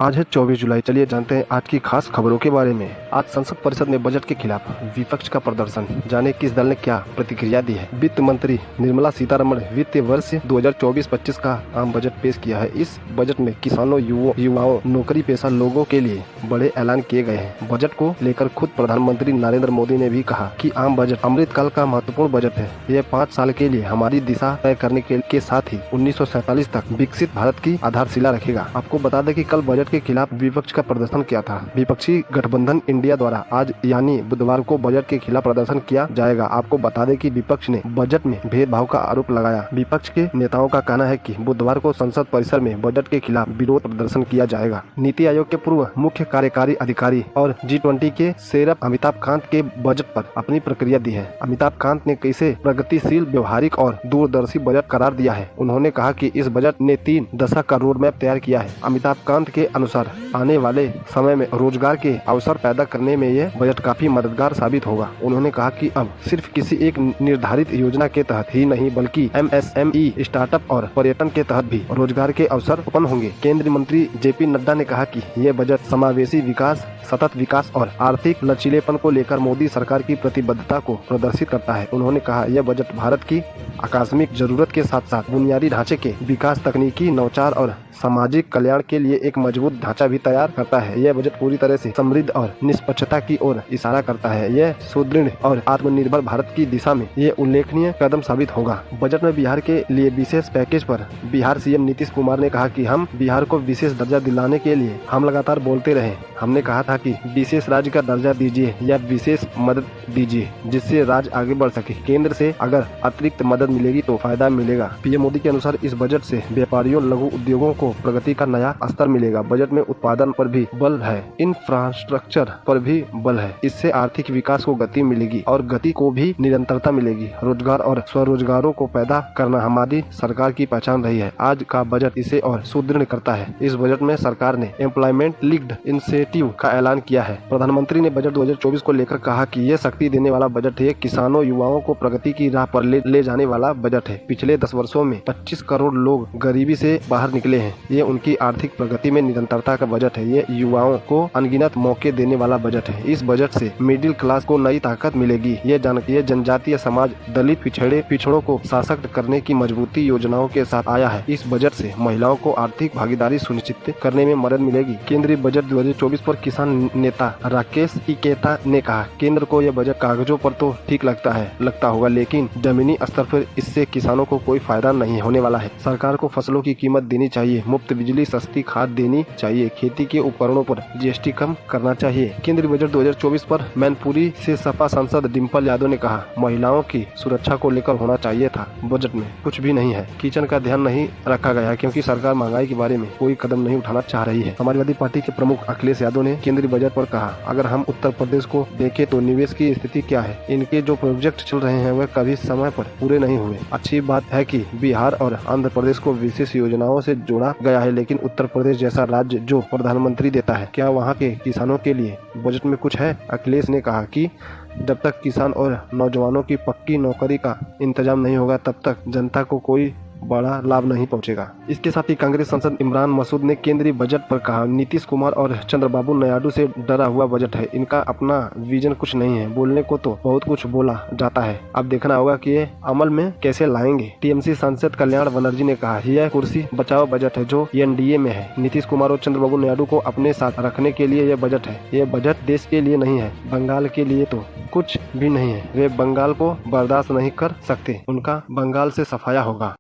आज है 24 जुलाई। चलिए जानते हैं आज की खास खबरों के बारे में। आज संसद परिषद में बजट के खिलाफ विपक्ष का प्रदर्शन, जाने किस दल ने क्या प्रतिक्रिया दी है। वित्त मंत्री निर्मला सीतारमण वित्तीय वर्ष 2024-25 का आम बजट पेश किया है। इस बजट में किसानों, युवाओं, नौकरी पेशा लोगों के लिए बड़े ऐलान किए गए हैं। बजट को लेकर खुद प्रधानमंत्री नरेंद्र मोदी ने भी कहा कि आम बजट अमृतकाल का महत्वपूर्ण बजट है। यह 5 साल के लिए हमारी दिशा तय करने के साथ ही 1947 तक विकसित भारत की आधारशिला रखेगा। आपको बता दें कि कल बजट के खिलाफ विपक्ष का प्रदर्शन किया था। विपक्षी गठबंधन इंडिया द्वारा आज यानी बुधवार को बजट के खिलाफ प्रदर्शन किया जाएगा। आपको बता दें कि विपक्ष ने बजट में भेदभाव का आरोप लगाया। विपक्ष के नेताओं का कहना है कि बुधवार को संसद परिसर में बजट के खिलाफ विरोध प्रदर्शन किया जाएगा। नीति आयोग के पूर्व मुख्य कार्यकारी अधिकारी और G20 के शेरफ अमिताभ कांत के बजट पर अपनी प्रतिक्रिया दी है। अमिताभ कांत ने इसे प्रगतिशील, व्यवहारिक और दूरदर्शी बजट करार दिया है। उन्होंने कहा कि इस बजट ने 3 दशक का रोड मैप तैयार किया है। अमिताभ कांत के अनुसार आने वाले समय में रोजगार के अवसर पैदा करने में यह बजट काफी मददगार साबित होगा। उन्होंने कहा कि अब सिर्फ किसी एक निर्धारित योजना के तहत ही नहीं बल्कि MSME, स्टार्टअप और पर्यटन के तहत भी रोजगार के अवसर उत्पन्न होंगे। केंद्रीय मंत्री JP नड्डा ने कहा कि यह बजट समावेशी विकास, सतत विकास और आर्थिक लचीलेपन को लेकर मोदी सरकार की प्रतिबद्धता को प्रदर्शित करता है। उन्होंने कहा यह बजट भारत की आकस्मिक जरूरत के साथ साथ बुनियादी ढांचे के विकास, तकनीकी नवाचार और सामाजिक कल्याण के लिए एक मजबूत ढांचा भी तैयार करता है। यह बजट पूरी तरह से समृद्ध और निष्पक्षता की ओर इशारा करता है। यह सुदृढ़ और आत्मनिर्भर भारत की दिशा में यह उल्लेखनीय कदम साबित होगा। बजट में बिहार के लिए विशेष पैकेज पर बिहार CM नीतीश कुमार ने कहा कि हम बिहार को विशेष दर्जा दिलाने के लिए हम लगातार बोलते रहे। हमने कहा था कि विशेष राज्य का दर्जा दीजिए या विशेष मदद दीजिए जिससे राज्य आगे बढ़ सके। केंद्र से अगर अतिरिक्त मदद मिलेगी तो फायदा मिलेगा। PM मोदी के अनुसार इस बजट से व्यापारियों, लघु उद्योगों को प्रगति का नया स्तर मिलेगा। बजट में उत्पादन पर भी बल है, इंफ्रास्ट्रक्चर पर भी बल है। इससे आर्थिक विकास को गति मिलेगी और गति को भी निरंतरता मिलेगी। रोजगार और स्वरोजगारों को पैदा करना हमारी सरकार की पहचान रही है। आज का बजट इसे और सुदृढ़ करता है। इस बजट में सरकार ने एम्प्लॉयमेंट लिंक्ड इंसेंटिव का ऐलान किया है। प्रधानमंत्री ने बजट 2024 को लेकर कहा कि यह शक्ति देने वाला बजट है। किसानों, युवाओं को प्रगति की राह पर ले जाने वाला बजट है। पिछले 10 वर्षों में 25 करोड़ लोग गरीबी से बाहर निकले हैं। ये उनकी आर्थिक प्रगति में निरंतरता का बजट है। ये युवाओं को अनगिनत मौके देने वाला बजट है। इस बजट से मिडिल क्लास को नई ताकत मिलेगी। ये जनजातीय समाज, दलित, पिछड़ों को सशक्त करने की मजबूती योजनाओं के साथ आया है। इस बजट से महिलाओं को आर्थिक भागीदारी सुनिश्चित करने में मदद मिलेगी। केंद्रीय बजट 2024 पर किसान नेता राकेश टिकैत ने कहा, केंद्र को यह बजट कागजों पर तो ठीक लगता होगा, लेकिन जमीनी स्तर पर इससे किसानों को कोई फायदा नहीं होने वाला है। सरकार को फसलों की कीमत देनी चाहिए, मुफ्त बिजली, सस्ती खाद देनी चाहिए, खेती के उपकरणों पर GST कम करना चाहिए। केंद्रीय बजट 2024 पर मैनपुरी से सपा सांसद डिम्पल यादव ने कहा, महिलाओं की सुरक्षा को लेकर होना चाहिए था। बजट में कुछ भी नहीं है। किचन का ध्यान नहीं रखा गया क्योंकि सरकार महंगाई के बारे में कोई कदम नहीं उठाना चाह रही है। समाजवादी पार्टी के प्रमुख अखिलेश यादव ने केंद्रीय बजट पर कहा, अगर हम उत्तर प्रदेश को देखें तो निवेश की स्थिति क्या है। इनके जो प्रोजेक्ट चल रहे हैं वह कभी समय पर पूरे नहीं हुए। अच्छी बात है कि बिहार और आंध्र प्रदेश को विशेष योजनाओं से जोड़ा गया है, लेकिन उत्तर प्रदेश जैसा राज्य जो प्रधानमंत्री देता है, क्या वहाँ के किसानों के लिए बजट में कुछ है। अखिलेश ने कहा कि जब तक किसान और नौजवानों की पक्की नौकरी का इंतजाम नहीं होगा तब तक जनता को कोई बड़ा लाभ नहीं पहुंचेगा। इसके साथ ही कांग्रेस सांसद इमरान मसूद ने केंद्रीय बजट पर कहा, नीतीश कुमार और चंद्रबाबू नायडू से डरा हुआ बजट है। इनका अपना विजन कुछ नहीं है। बोलने को तो बहुत कुछ बोला जाता है, अब देखना होगा कि ये अमल में कैसे लाएंगे। TMC सांसद कल्याण बनर्जी ने कहा, यह कुर्सी बचाओ बजट है जो NDA में है। नीतीश कुमार और चंद्रबाबू नायडू को अपने साथ रखने के लिए यह बजट है। यह बजट देश के लिए नहीं है, बंगाल के लिए तो कुछ भी नहीं है। वे बंगाल को बर्दाश्त नहीं कर सकते, उनका बंगाल से सफाया होगा।